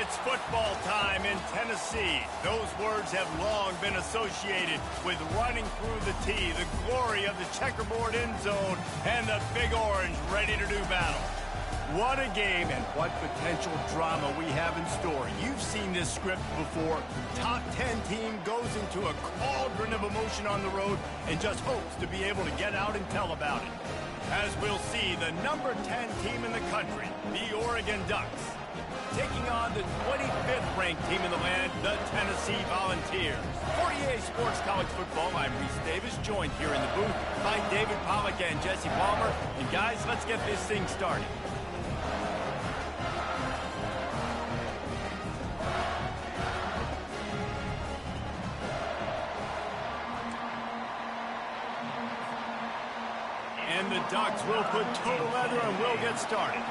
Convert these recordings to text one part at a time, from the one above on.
It's football time in Tennessee. Those words have long been associated with running through the tee, the glory of the checkerboard end zone, and the Big Orange ready to do battle. What a game and what potential drama we have in store. You've seen this script before. Top 10 team goes into a cauldron of emotion on the road and just hopes to be able to get out and tell about it. As we'll see, the number 10 team in the country, the Oregon Ducks, taking on the 25th ranked team in the land, the Tennessee Volunteers. For EA Sports College Football, I'm Reese Davis, joined here in the booth by David Pollack and Jesse Palmer. And guys, let's get this thing started. And the Ducks will put total leather and we'll get started.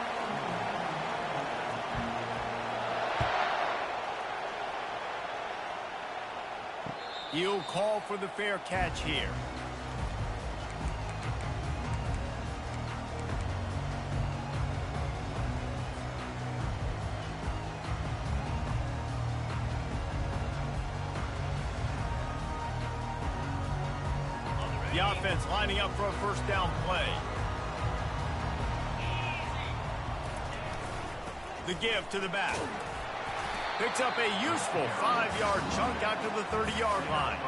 He'll call for the fair catch here. The offense lining up for a first down play. The give to the back. Picks up a useful 5-yard chunk out to the 30-yard line.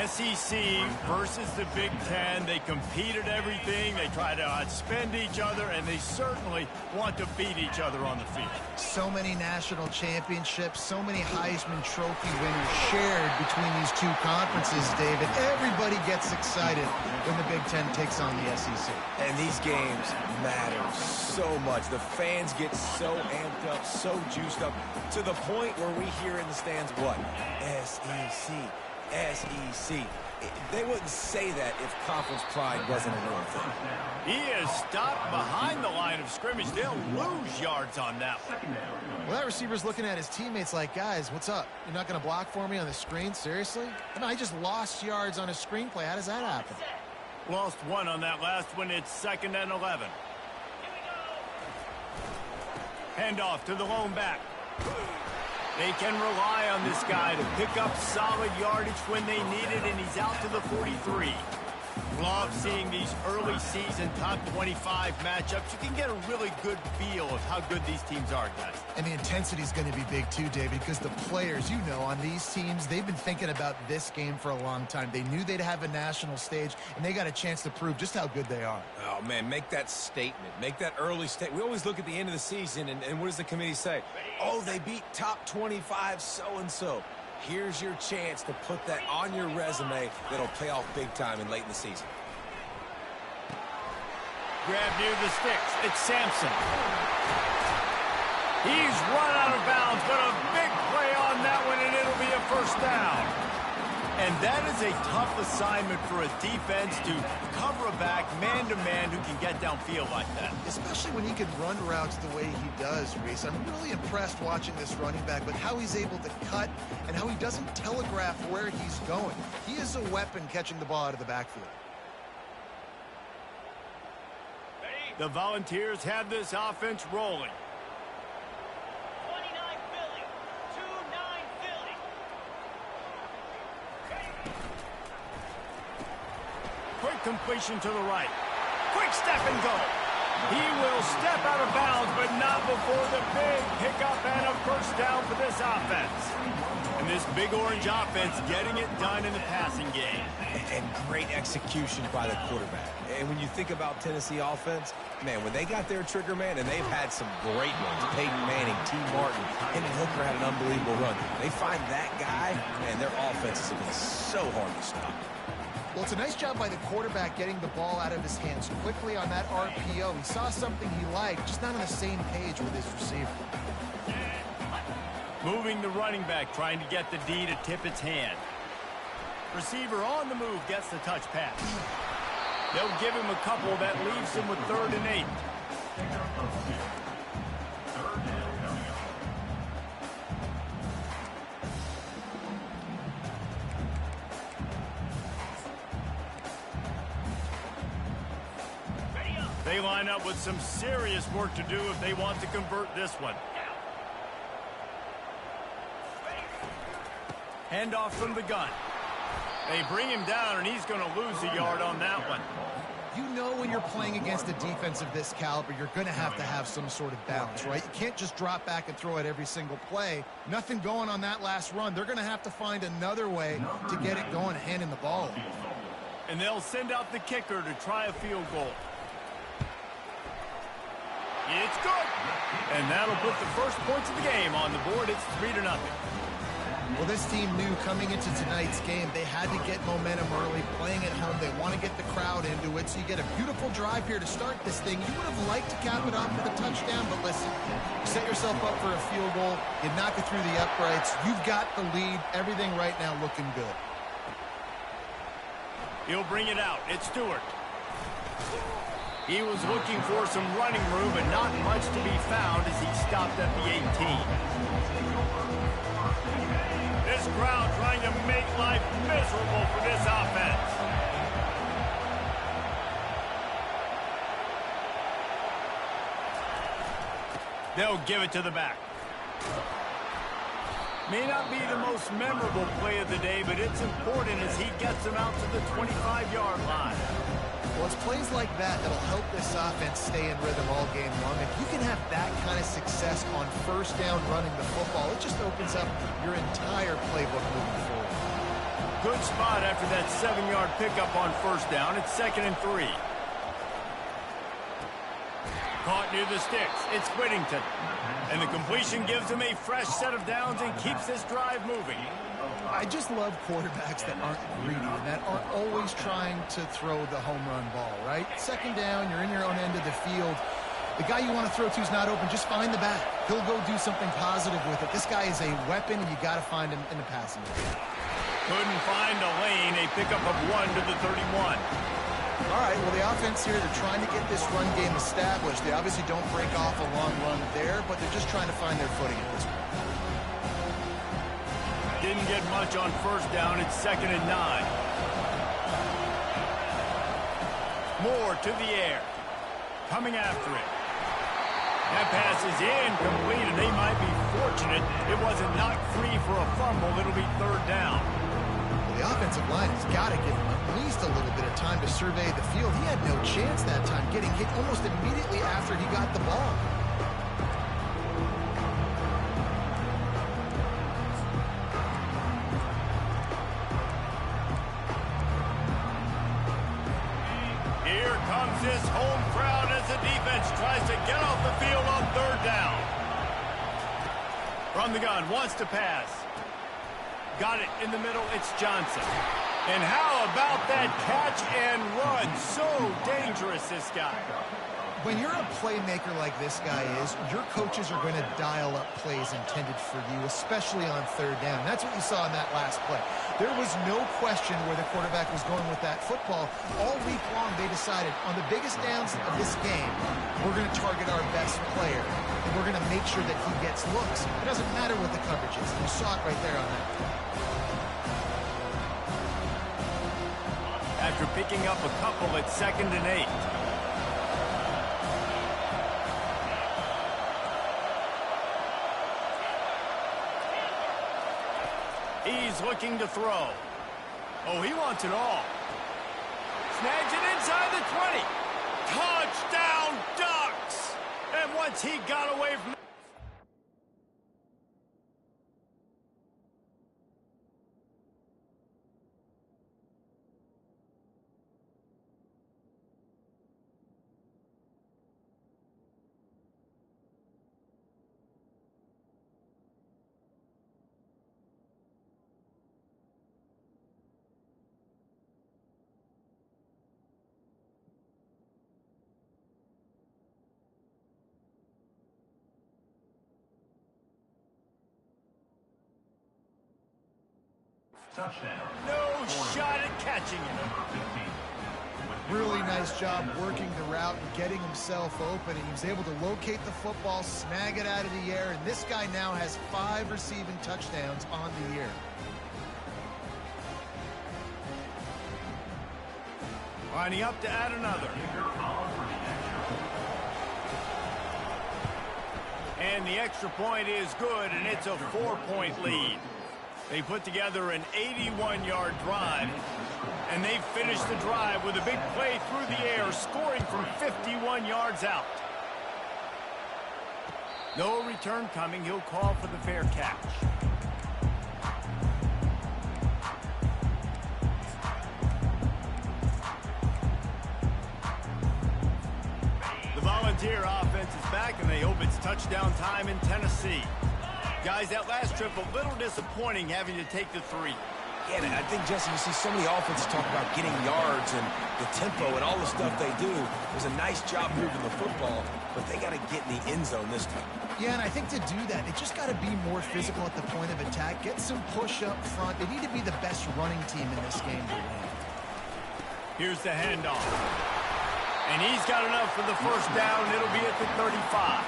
SEC versus the Big Ten. They compete at everything. They try to outspend each other, and they certainly want to beat each other on the field. So many national championships, so many Heisman Trophy winners shared between these two conferences, David. Everybody gets excited when the Big Ten takes on the SEC. And these games matter so much. The fans get so amped up, so juiced up, to the point where we hear in the stands what? SEC. SEC. They wouldn't say that if conference pride wasn't a real thing. He is stopped behind the line of scrimmage. They'll lose yards on that one. Well, that receiver's looking at his teammates like, guys, what's up? You're not going to block for me on the screen? Seriously? I mean, I just lost yards on a screenplay. How does that happen? Lost one on that last one. It's 2nd and 11. Handoff to the lone back. They can rely on this guy to pick up solid yardage when they need it, and he's out to the 43. Love seeing these early season top 25 matchups. You can get a really good feel of how good these teams are, guys. And the intensity is going to be big too, David, because the players, you know, on these teams, they've been thinking about this game for a long time. They knew they'd have a national stage, and they got a chance to prove just how good they are. Oh, man, make that statement. Make that early statement. We always look at the end of the season, and what does the committee say? Oh, they beat top 25 so-and-so. Here's your chance to put that on your resume that'll pay off big time and late in the season. Grab near the sticks. It's Sampson. He's run out of bounds, but a big play on that one, and it'll be a first down. And that is a tough assignment for a defense to cover a back man-to-man who can get downfield like that. Especially when he can run routes the way he does, Reese. I'm really impressed watching this running back with how he's able to cut and how he doesn't telegraph where he's going. He is a weapon catching the ball out of the backfield. The Volunteers have this offense rolling. Quick completion to the right. Quick step and go. He will step out of bounds, but not before the big pickup and a first down for this offense. And this Big Orange offense getting it done in the passing game. And great execution by the quarterback. And when you think about Tennessee offense, man, when they got their trigger man, and they've had some great ones, Peyton Manning, T. Martin, Hendon Hooker had an unbelievable run. They find that guy, and their offenses have been so hard to stop. Well, it's a nice job by the quarterback getting the ball out of his hands quickly on that RPO. He saw something he liked, just not on the same page with his receiver. Moving the running back, trying to get the D to tip its hand. Receiver on the move gets the touch pass. They'll give him a couple that leaves him with 3rd and 8. They line up with some serious work to do if they want to convert this one. Handoff from the gun. They bring him down, and he's going to lose a yard on that one. You know when you're playing against a defense of this caliber, you're going to have some sort of balance, right? You can't just drop back and throw it every single play. Nothing going on that last run. They're going to have to find another way to get it going, handing the ball off. And they'll send out the kicker to try a field goal. It's good. And that'll put the first points of the game on the board. It's 3-0. Well, this team knew coming into tonight's game they had to get momentum early, playing at home. They want to get the crowd into it, so you get a beautiful drive here to start this thing. You would have liked to cap it off with a touchdown, but listen, you set yourself up for a field goal, you knock it through the uprights, you've got the lead, everything right now looking good. He'll bring it out. It's Stewart. He was looking for some running room, but not much to be found as he stopped at the 18. This crowd trying to make life miserable for this offense. They'll give it to the back. May not be the most memorable play of the day, but it's important as he gets them out to the 25-yard line. Well, it's plays like that that'll help this offense stay in rhythm all game long. If you can have that kind of success on first down running the football, it just opens up your entire playbook moving forward. Good spot after that 7-yard pickup on first down. It's 2nd and 3. Caught near the sticks. It's Whittington. And the completion gives him a fresh set of downs and keeps this drive moving. I just love quarterbacks that aren't greedy and that aren't always trying to throw the home run ball, right? Second down, you're in your own end of the field. The guy you want to throw to is not open. Just find the back. He'll go do something positive with it. This guy is a weapon, and you got to find him in the passing game. Couldn't find a lane. A pickup of 1 to the 31. All right, well, the offense here, they're trying to get this run game established. They obviously don't break off a long run there, but they're just trying to find their footing at this point. Didn't get much on first down. It's 2nd and 9. Moore to the air. Coming after it. That pass is incomplete, and they might be fortunate it wasn't knocked free for a fumble. It'll be 3rd down. Well, the offensive line has got to give him at least a little bit of time to survey the field. He had no chance that time, getting hit almost immediately after he got the ball. This home crowd as the defense tries to get off the field on 3rd down. From the gun, wants to pass. Got it in the middle, it's Johnson. And how about that catch and run? So dangerous, this guy. When you're a playmaker like this guy is, your coaches are going to dial up plays intended for you, especially on 3rd down. And that's what you saw in that last play. There was no question where the quarterback was going with that football. All week long, they decided on the biggest downs of this game, we're going to target our best player, and we're going to make sure that he gets looks. It doesn't matter what the coverage is. You saw it right there on that play. After picking up a couple at 2nd and 8. He's looking to throw. Oh, he wants it all. Snags it inside the 20. Touchdown, Ducks! And once he got away from... Touchdown. No shot at catching it. Really nice job working the route and getting himself open. And he was able to locate the football, snag it out of the air, and this guy now has 5 receiving touchdowns on the year. Lining up to add another. And the extra point is good, and it's a 4-point lead. They put together an 81-yard drive, and they finished the drive with a big play through the air, scoring from 51 yards out. No return coming. He'll call for the fair catch. The Volunteer offense is back, and they hope it's touchdown time in Tennessee. Guys, that last trip a little disappointing having to take the 3. Yeah, and I think, Jesse, you see so many offenses talk about getting yards and the tempo and all the stuff they do. It was a nice job moving the football, but they got to get in the end zone this time. Yeah, and I think to do that, they just got to be more physical at the point of attack, get some push up front. They need to be the best running team in this game to win. Here's the handoff. And he's got enough for the first down. It'll be at the 35.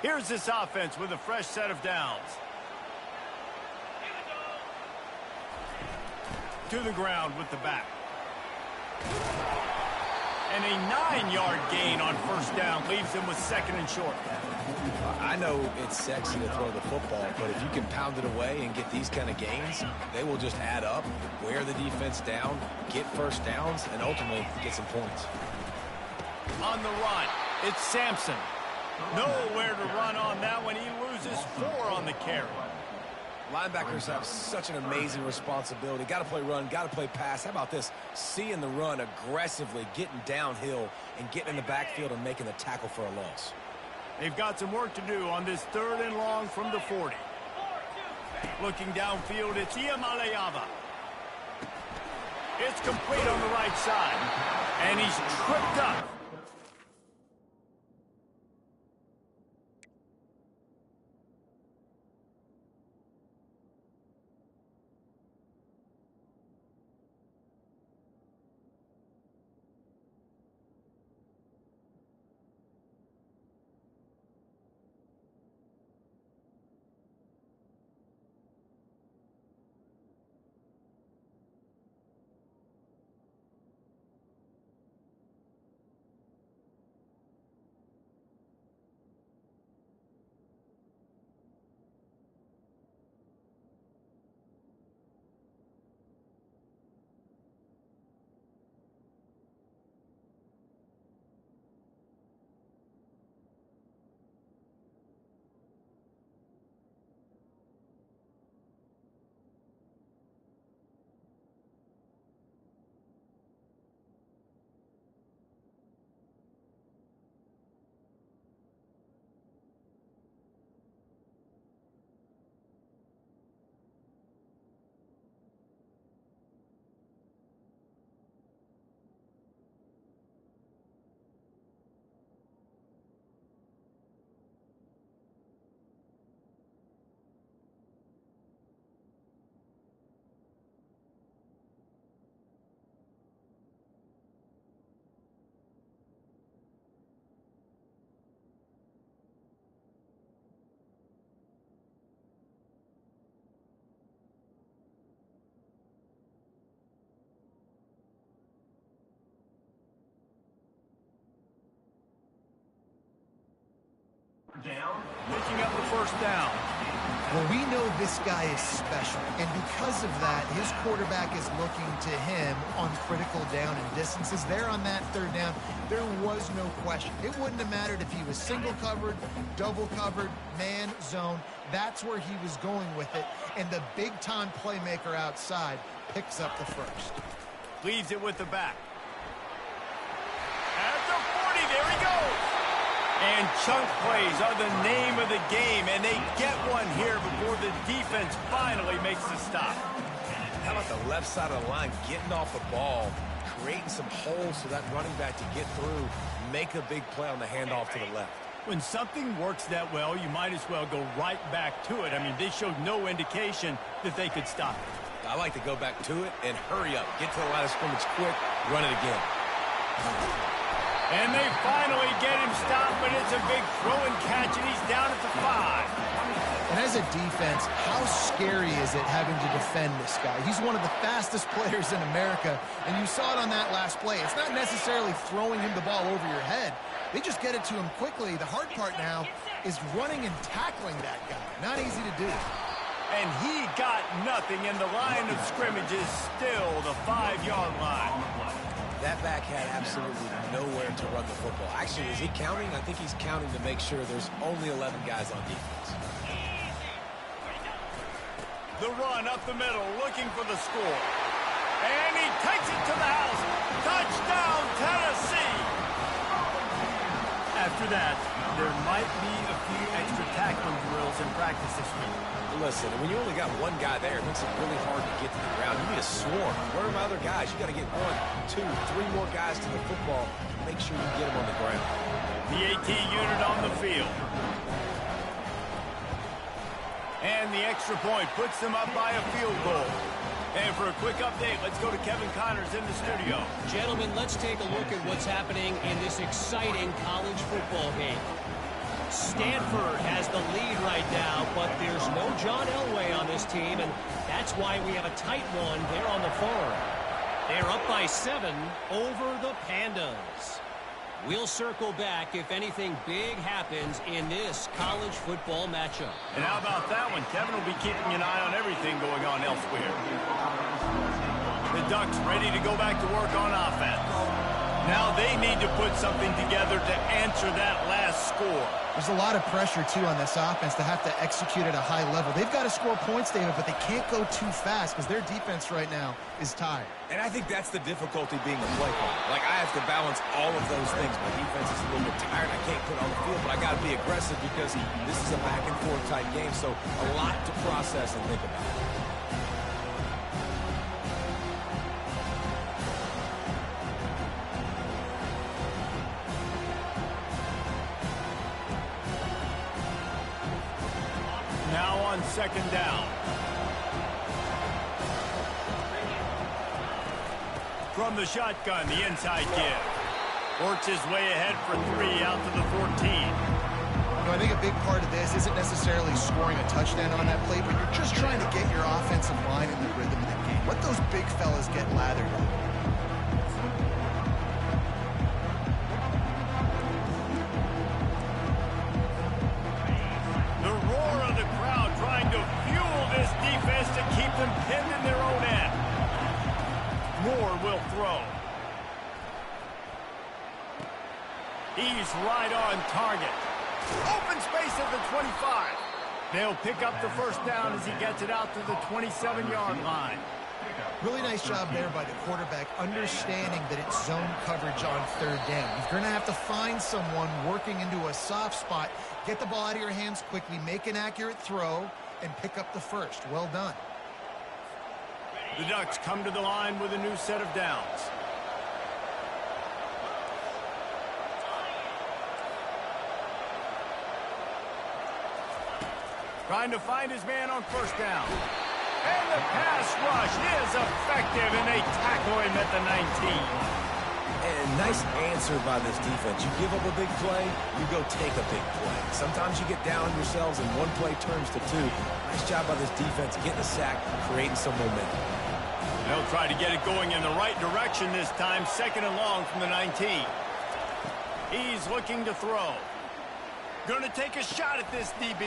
Here's this offense with a fresh set of downs. To the ground with the back. And a 9-yard gain on first down leaves him with second and short. I know it's sexy to throw the football, but if you can pound it away and get these kind of gains, they will just add up, wear the defense down, get first downs, and ultimately get some points. On the run, it's Sampson. Nowhere to run on that one. He loses 4 on the carry. Linebackers have such an amazing responsibility. Got to play run, got to play pass. How about this? Seeing the run aggressively, getting downhill, and getting in the backfield and making the tackle for a loss. They've got some work to do on this 3rd and long from the 40. Looking downfield, it's Iamaleava. It's complete on the right side. And he's tripped up. Down. Picking up the first down. Well, we know this guy is special, and because of that, his quarterback is looking to him on critical down and distances. There on that 3rd down, there was no question. It wouldn't have mattered if he was single covered, double covered, man, zone. That's where he was going with it, and the big-time playmaker outside picks up the first. Leaves it with the back. At the 40, there he goes. And chunk plays are the name of the game, and they get one here before the defense finally makes the stop. How about the left side of the line, getting off the ball, creating some holes for that running back to get through, make a big play on the handoff to the left. When something works that well, you might as well go right back to it. I mean, they showed no indication that they could stop it. I like to go back to it and hurry up. Get to the line of scrimmage quick, run it again. And they finally get him stopped, but it's a big throw and catch, and he's down at the 5. And as a defense, how scary is it having to defend this guy? He's one of the fastest players in America, and you saw it on that last play. It's not necessarily throwing him the ball over your head. They just get it to him quickly. The hard part now is running and tackling that guy. Not easy to do. And he got nothing, and the line of scrimmage is still the 5-yard line. That back had absolutely nowhere to run the football. Actually, is he counting? I think he's counting to make sure there's only 11 guys on defense. The run up the middle, looking for the score. And he takes it to the house. Touchdown, Tennessee! After that, there might be a few extra tackling drills in practice this week. Listen, when you only got one guy there, it makes it really hard to get to the ground. You need a swarm. Where are my other guys? You got to get 1, 2, 3 more guys to the football. Make sure you get them on the ground. The AT unit on the field. And the extra point puts them up by a field goal. And for a quick update, let's go to Kevin Connors in the studio. Gentlemen, let's take a look at what's happening in this exciting college football game. Stanford has the lead right now, but there's no John Elway on this team, and that's why we have a tight one there on the farm. They're up by 7 over the Pandas. We'll circle back if anything big happens in this college football matchup. And how about that one? Kevin will be keeping an eye on everything going on elsewhere. The Ducks ready to go back to work on offense. Now they need to put something together to answer that last score. There's a lot of pressure, too, on this offense to have to execute at a high level. They've got to score points, David, but they can't go too fast because their defense right now is tired. And I think that's the difficulty being a play caller. Like, I have to balance all of those things. My defense is a little bit tired. I can't put on the field, but I got to be aggressive because this is a back-and-forth type game, so a lot to process and think about. Now on second down. From the shotgun, the inside give. Works his way ahead for 3 out to the 14. I think a big part of this isn't necessarily scoring a touchdown on that play, but you're just trying to get your offensive line in the rhythm of the game. Let those big fellas get lathered up. Defense to keep them pinned in their own end. Moore will throw. He's right on target. Open space at the 25. They'll pick up the first down as he gets it out to the 27-yard line. Really nice job there by the quarterback, understanding that it's zone coverage on third down. You're going to have to find someone working into a soft spot, get the ball out of your hands quickly, make an accurate throw, and pick up the first. Well done. The Ducks come to the line with a new set of downs. Trying to find his man on first down. And the pass rush is effective, and they tackle him at the 19. And nice answer by this defense. You give up a big play, you go take a big play. Sometimes you get down yourselves and one play turns to 2. Nice job by this defense getting a sack, creating some momentum. They'll try to get it going in the right direction this time. Second and long from the 19. He's looking to throw. Going to take a shot at this DB.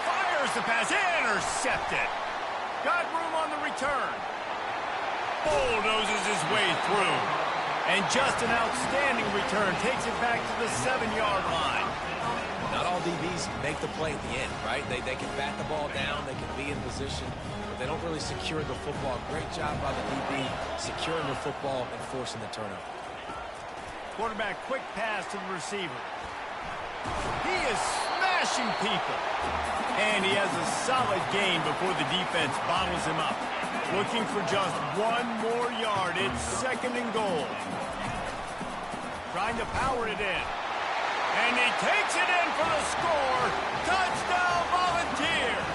Fires the pass. Intercepted. Got room on the return. Bulldozes his way through. And just an outstanding return. Takes it back to the 7-yard line. Not all DBs make the play at the end, right? They can bat the ball down. They can be in position. But they don't really secure the football. Great job by the DB securing the football and forcing the turnover. Quarterback quick pass to the receiver. He is smashing people. And he has a solid gain before the defense bottles him up. Looking for just 1 more yard. It's second and goal. Trying to power it in. And he takes it in for the score. Touchdown, Volunteers!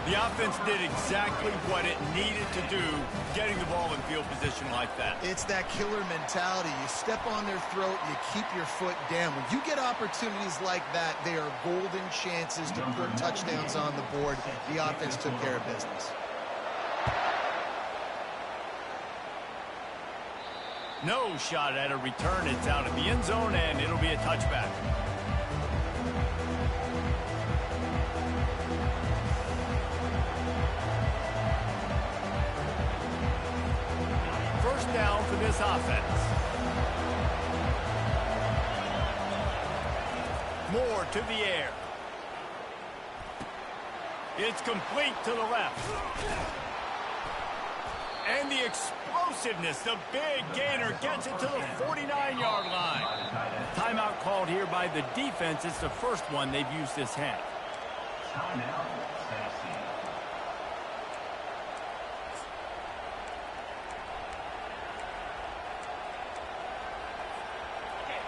The offense did exactly what it needed to do, getting the ball in field position like that. It's that killer mentality. You step on their throat, you keep your foot down. When you get opportunities like that, they are golden chances to put touchdowns on the board. The offense took care of business. No shot at a return. It's out of the end zone, and it'll be a touchback. First down for this offense. Moore to the air. It's complete to the left. And the explosiveness, the big gainer gets it to the 49-yard line. Timeout called here by the defense. It's the first one they've used this half. Timeout, Tennessee.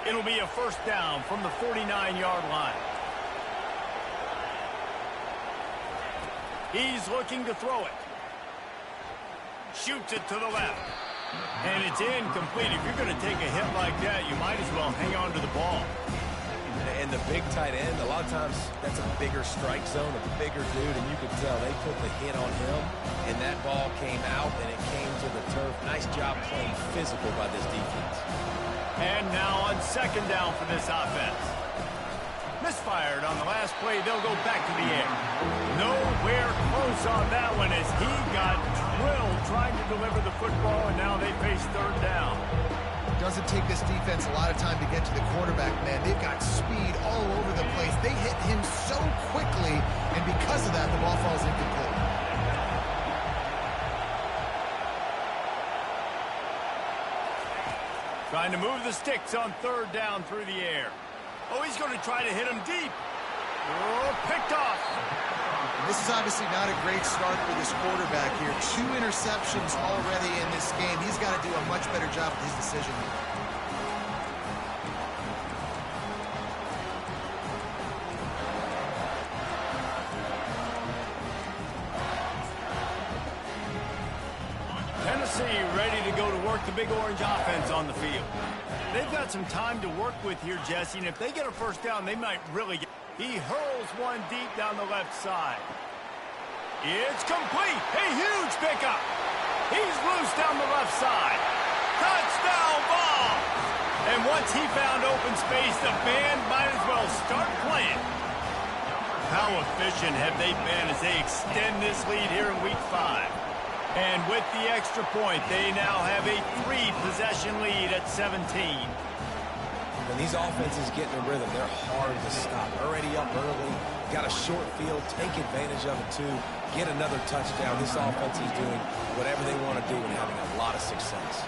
It'll be a first down from the 49-yard line. He's looking to throw it. Shoots it to the left. And it's incomplete. If you're going to take a hit like that, you might as well hang on to the ball. And the big tight end, a lot of times that's a bigger strike zone, a bigger dude, and you could tell they put the hit on him, and that ball came out, and it came to the turf. Nice job playing physical by this defense. And now on second down for this offense. Misfired on the last play. They'll go back to the air. Nowhere close on that one as he got drilled trying to deliver the football, and now they face third down. Doesn't take this defense a lot of time to get to the quarterback, man. They've got speed all over the place. They hit him so quickly, and because of that, the ball falls incomplete. Trying to move the sticks on third down through the air. Oh, he's going to try to hit him deep. Oh, picked off. This is obviously not a great start for this quarterback here. 2 interceptions already in this game. He's got to do a much better job with his decision making. Tennessee ready to go to work the Big Orange offense on the field. They've got some time to work with here, Jesse, and if they get a first down, they might really get... He hurls one deep down the left side. It's complete. A huge pickup. He's loose down the left side. Touchdown ball. And once he found open space, the band might as well start playing. How efficient have they been as they extend this lead here in Week 5? And with the extra point, they now have a 3-possession lead at 17. When these offenses get in a rhythm, they're hard to stop. Already up early, got a short field, take advantage of it too, get another touchdown. This offense is doing whatever they want to do and having a lot of success.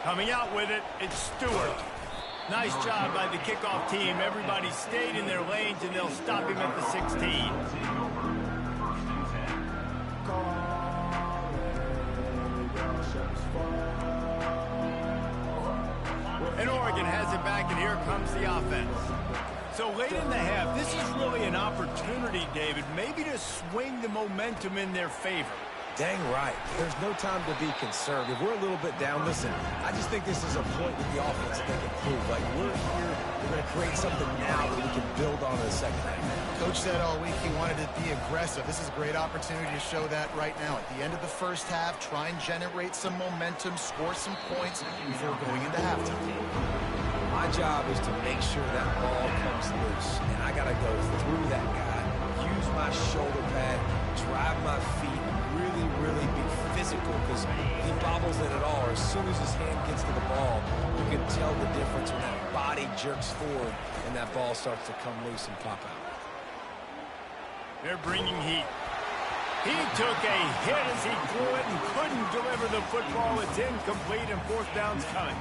Coming out with it, it's Stewart. Nice job by the kickoff team. Everybody stayed in their lanes, and they'll stop him at the 16. And Oregon has it back, and here comes the offense. So late in the half, this is really an opportunity, David, maybe to swing the momentum in their favor. Dang right. There's no time to be concerned. If we're a little bit down, listen, I just think this is a point with the offense that they can prove. Like, we're here, we're going to create something now that we can build on in the second half. Coach said all week he wanted to be aggressive. This is a great opportunity to show that right now. At the end of the first half, try and generate some momentum, score some points before going into halftime. My job is to make sure that ball comes loose, and I got to go through that guy, use my shoulder pad, drive my feet, really be physical, because he bobbles it at all. As soon as his hand gets to the ball, you can tell the difference when that body jerks forward and that ball starts to come loose and pop out. They're bringing heat. He took a hit as he threw it and couldn't deliver the football. It's incomplete, and fourth down's coming.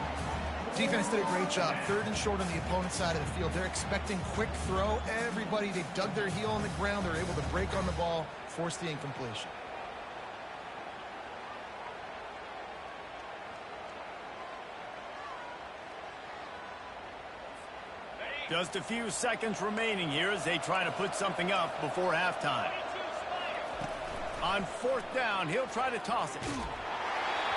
Defense did a great job. 3rd and short on the opponent's side of the field. They're expecting quick throw. Everybody, they dug their heel on the ground. They're able to break on the ball, force the incompletion. Just a few seconds remaining here as they try to put something up before halftime. On fourth down, he'll try to toss it.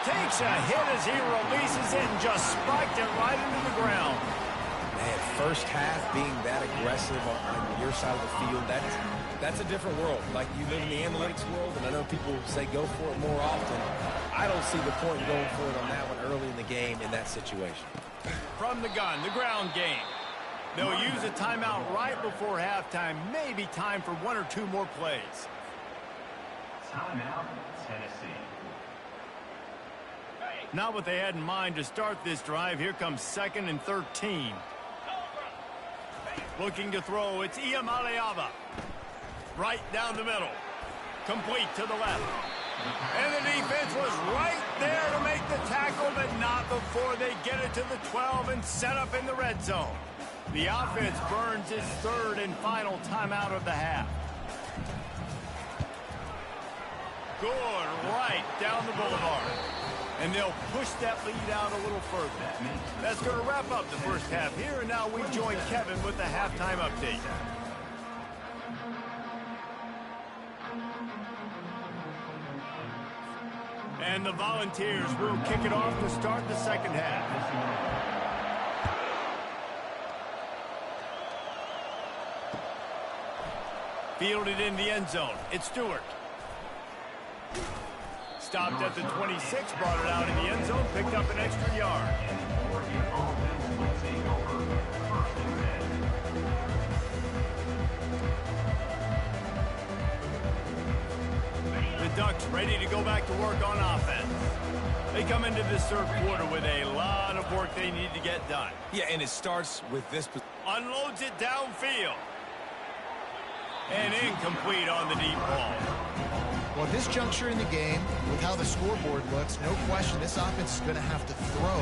Takes a hit as he releases it and just spiked it right into the ground. Man, first half being that aggressive on your side of the field, that's a different world. Like, you live in the analytics world, and I know people say go for it more often. I don't see the point in going for it on that one early in the game in that situation. From the gun, the ground game. They'll use a timeout right before halftime. Maybe time for one or two more plays. Timeout, Tennessee. Not what they had in mind to start this drive. Here comes 2nd and 13. Looking to throw, it's Iamaleava. Right down the middle. Complete to the left. And the defense was right there to make the tackle, but not before they get it to the 12 and set up in the red zone. The offense burns its third and final timeout of the half. Good, right down the boulevard. And they'll push that lead out a little further. That's going to wrap up the first half here, and now we join Kevin with the halftime update. And the Volunteers will kick it off to start the second half. Fielded in the end zone. It's Stewart. Stopped at the 26, brought it out in the end zone, picked up an extra yard. The Ducks ready to go back to work on offense. They come into this third quarter with a lot of work they need to get done. Yeah, and it starts with this. Unloads it downfield. And incomplete on the deep ball. Well, at this juncture in the game, with how the scoreboard looks, no question this offense is going to have to throw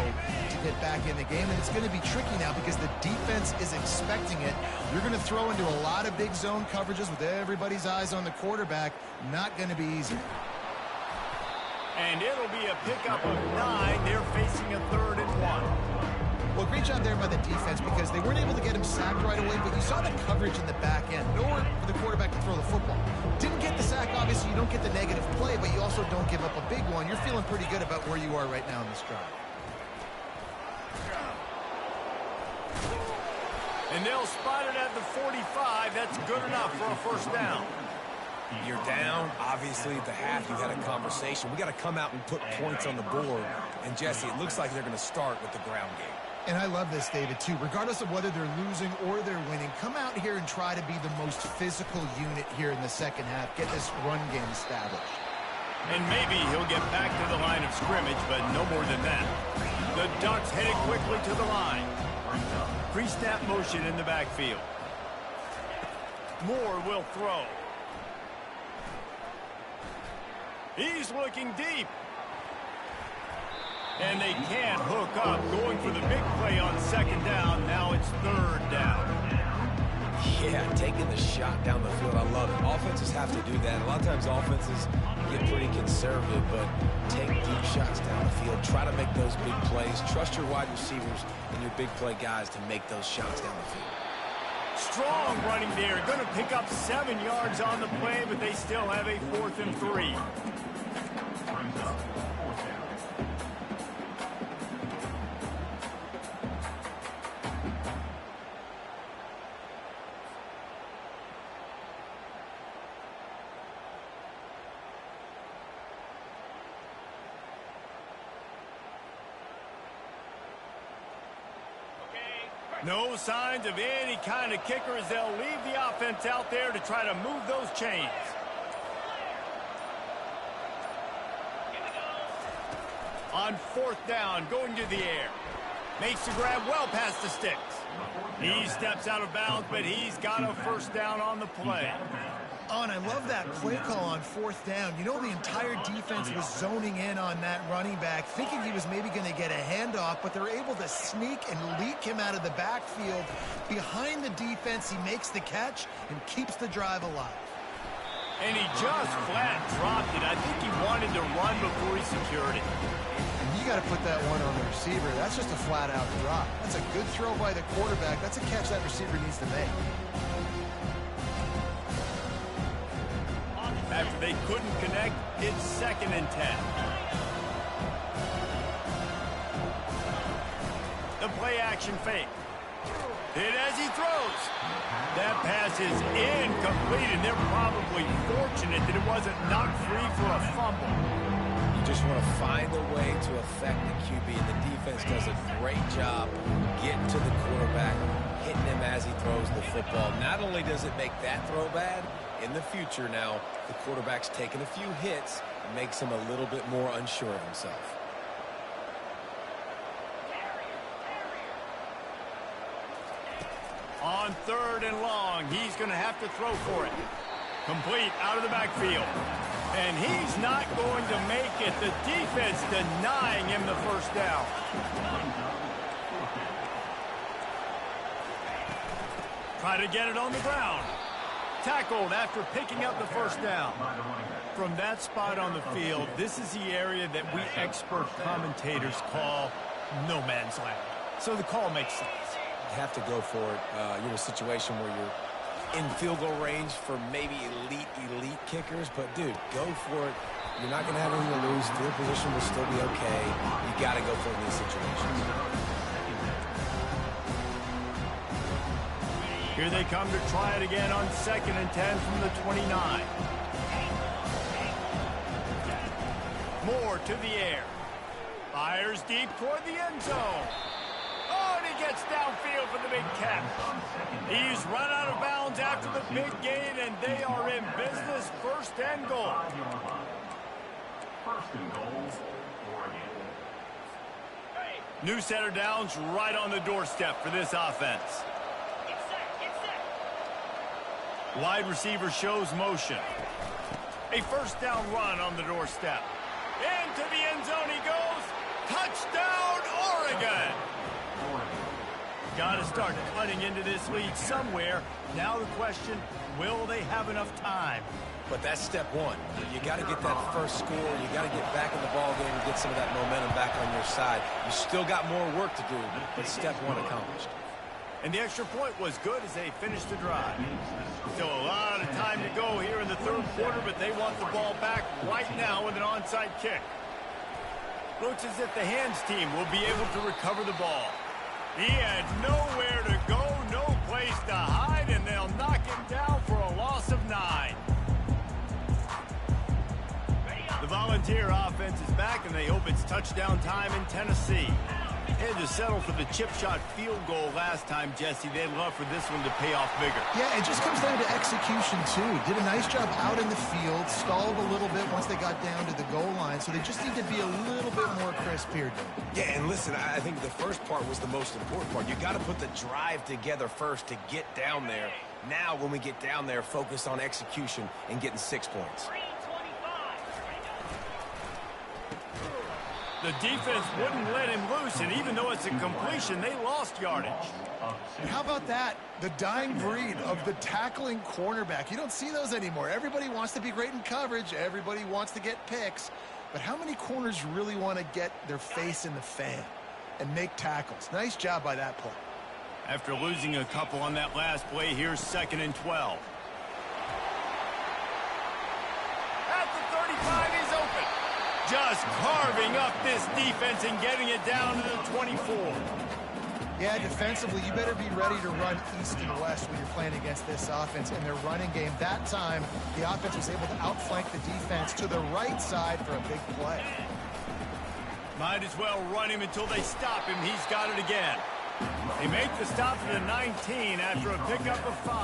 to get back in the game, and it's going to be tricky now because the defense is expecting it. You're going to throw into a lot of big zone coverages with everybody's eyes on the quarterback. Not going to be easy. And it'll be a pickup of 9. They're facing a 3rd and 1. Well, great job there by the defense because they weren't able to get him sacked right away, but you saw the coverage in the back end. Nowhere for the quarterback to throw the football. Didn't get the sack, obviously you don't get the negative play, but you also don't give up a big one. You're feeling pretty good about where you are right now in this drive. And they'll spot it at the 45. That's good enough for a first down. You're down. Obviously, at the half, you had a conversation. We got to come out and put points on the board. And, Jesse, it looks like they're going to start with the ground game. And I love this, David, too. Regardless of whether they're losing or they're winning, come out here and try to be the most physical unit here in the second half. Get this run game established. And maybe he'll get back to the line of scrimmage, but no more than that. The Ducks headed quickly to the line. Pre-snap motion in the backfield. Moore will throw. He's looking deep. And they can't hook up. Going for the big play on second down. Now it's 3rd down. Yeah, taking the shot down the field. I love it. Offenses have to do that. A lot of times offenses get pretty conservative, but take deep shots down the field. Try to make those big plays. Trust your wide receivers and your big play guys to make those shots down the field. Strong running there. Going to pick up 7 yards on the play, but they still have a 4th and 3. No signs of any kind of kicker as they'll leave the offense out there to try to move those chains. On 4th down, going to the air. Makes the grab well past the sticks. He steps out of bounds, but he's got a first down on the play. Oh, and I love that play call on 4th down. You know, the entire defense was zoning in on that running back, thinking he was maybe going to get a handoff, but they're able to sneak and leak him out of the backfield. Behind the defense, he makes the catch and keeps the drive alive. And he just flat dropped it. I think he wanted to run before he secured it. And you got to put that one on the receiver. That's just a flat-out drop. That's a good throw by the quarterback. That's a catch that receiver needs to make. After they couldn't connect, it's 2nd and 10. The play action fake. Hit as he throws. That pass is incomplete, and they're probably fortunate that it wasn't knocked free for a fumble. You just want to find a way to affect the QB, and the defense does a great job getting to the quarterback, hitting him as he throws the football. Not only does it make that throw bad, in the future now, the quarterback's taking a few hits and makes him a little bit more unsure of himself. On 3rd and long, he's going to have to throw for it. Complete out of the backfield. And he's not going to make it. The defense denying him the first down. Try to get it on the ground. Tackled after picking up the first down. From that spot on the field, this is the area that we expert commentators call no man's land. So the call makes sense. You have to go for it. You're in a situation where you're in field goal range for maybe elite kickers, but dude, go for it. You're not going to have anything to lose. Field position will still be okay. You got to go for it in these situations. Here they come to try it again on 2nd and 10 from the 29. Moore to the air. Fires deep toward the end zone. Oh, and he gets downfield for the big catch. He's run out of bounds after the big gain, and they are in business. 1st and goal. 1st and goal, Oregon. New setter downs right on the doorstep for this offense. Wide receiver shows motion. A 1st down run on the doorstep. Into the end zone he goes. Touchdown, Oregon! Got to start cutting into this lead somewhere. Now the question, will they have enough time? But that's step one. You got to get that first score. You got to get back in the ball game and get some of that momentum back on your side. You still got more work to do, but step one accomplished. And the extra point was good as they finished the drive. Still a lot of time to go here in the 3rd quarter, but they want the ball back right now with an onside kick. Looks as if the hands team will be able to recover the ball. He had nowhere to go, no place to hide, and they'll knock him down for a loss of 9. The Volunteer offense is back, and they hope it's touchdown time in Tennessee. Had to settle for the chip shot field goal last time, Jesse. They'd love for this one to pay off bigger. Yeah, it just comes down to execution, too. Did a nice job out in the field, stalled a little bit once they got down to the goal line, so they just need to be a little bit more crisp here, dude. Yeah, and listen, I think the first part was the most important part. You got to put the drive together first to get down there. Now, when we get down there, focus on execution and getting 6 points. The defense wouldn't let him loose, and even though it's a completion, they lost yardage. And how about that? The dying breed of the tackling cornerback. You don't see those anymore. Everybody wants to be great in coverage. Everybody wants to get picks. But how many corners really want to get their face in the fan and make tackles? Nice job by that play. After losing a couple on that last play, here's 2nd and 12. At the 35, he's open. Just carving up this defense and getting it down to the 24. Yeah, defensively, you better be ready to run east and west when you're playing against this offense in their running game. That time, the offense was able to outflank the defense to the right side for a big play. Might as well run him until they stop him. He's got it again. They make the stop to the 19 after a pickup of 5.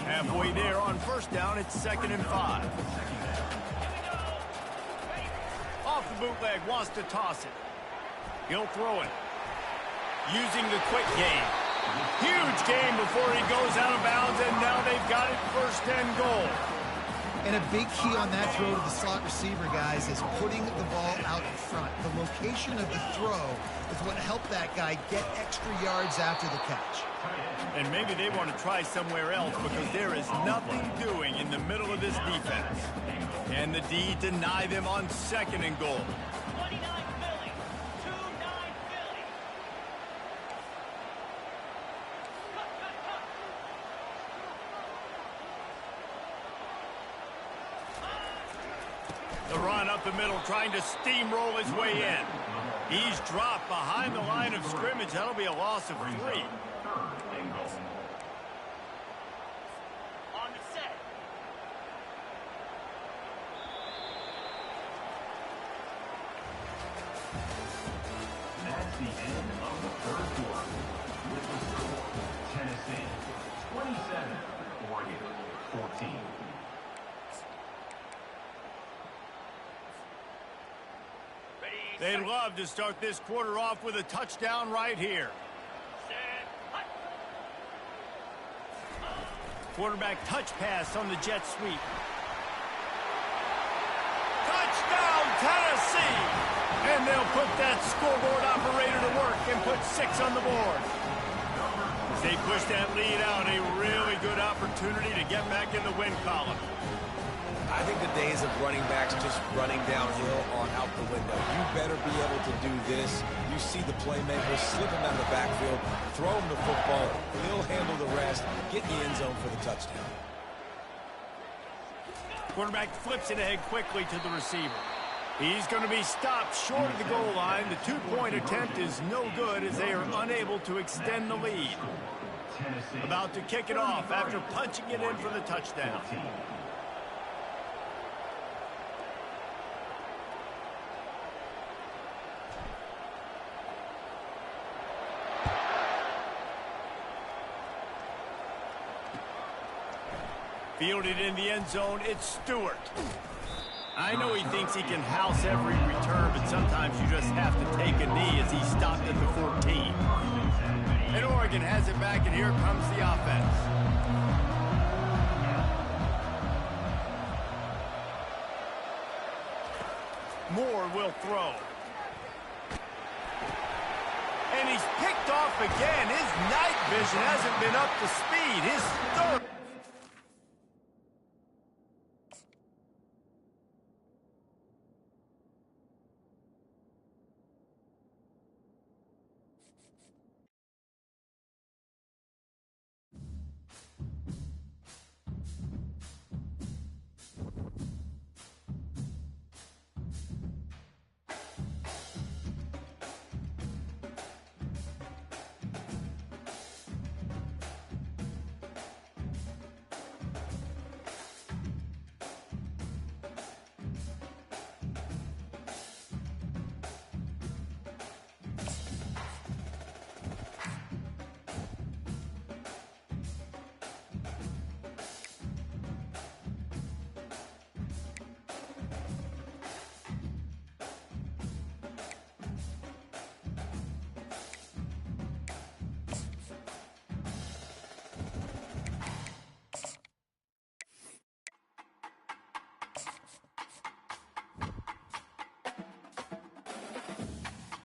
Halfway there on 1st down, it's 2nd and 5. Off the bootleg, wants to toss it. He'll throw it. Using the quick game. Huge game before he goes out of bounds, and now they've got it 1st and goal. And a big key on that throw to the slot receiver, guys, is putting the ball out in front. The location of the throw is what helped that guy get extra yards after the catch. And maybe they want to try somewhere else because there is nothing doing in the middle of this defense. And the D deny them on 2nd and goal. The run up the middle, trying to steamroll his way in. He's dropped behind the line of scrimmage. That'll be a loss of 3. On the set. That's the end of the third quarter. With the score, Tennessee 27, Oregon 14. They'd love to start this quarter off with a touchdown right here. Quarterback touch pass on the jet sweep. Touchdown, Tennessee! And they'll put that scoreboard operator to work and put 6 on the board. As they push that lead out, a really good opportunity to get back in the win column. I think the days of running backs just running downhill are out the window. You better be able to do this. You see the playmaker, slip him out of the backfield, throw him the football, he'll handle the rest, get in the end zone for the touchdown. Quarterback flips it ahead quickly to the receiver. He's going to be stopped short of the goal line. The 2-point attempt is no good as they are unable to extend the lead. About to kick it off after punching it in for the touchdown. Fielded in the end zone, it's Stewart. I know he thinks he can house every return, but sometimes you just have to take a knee as he stopped at the 14. And Oregon has it back, and here comes the offense. Moore will throw. And he's picked off again. His night vision hasn't been up to speed. His third.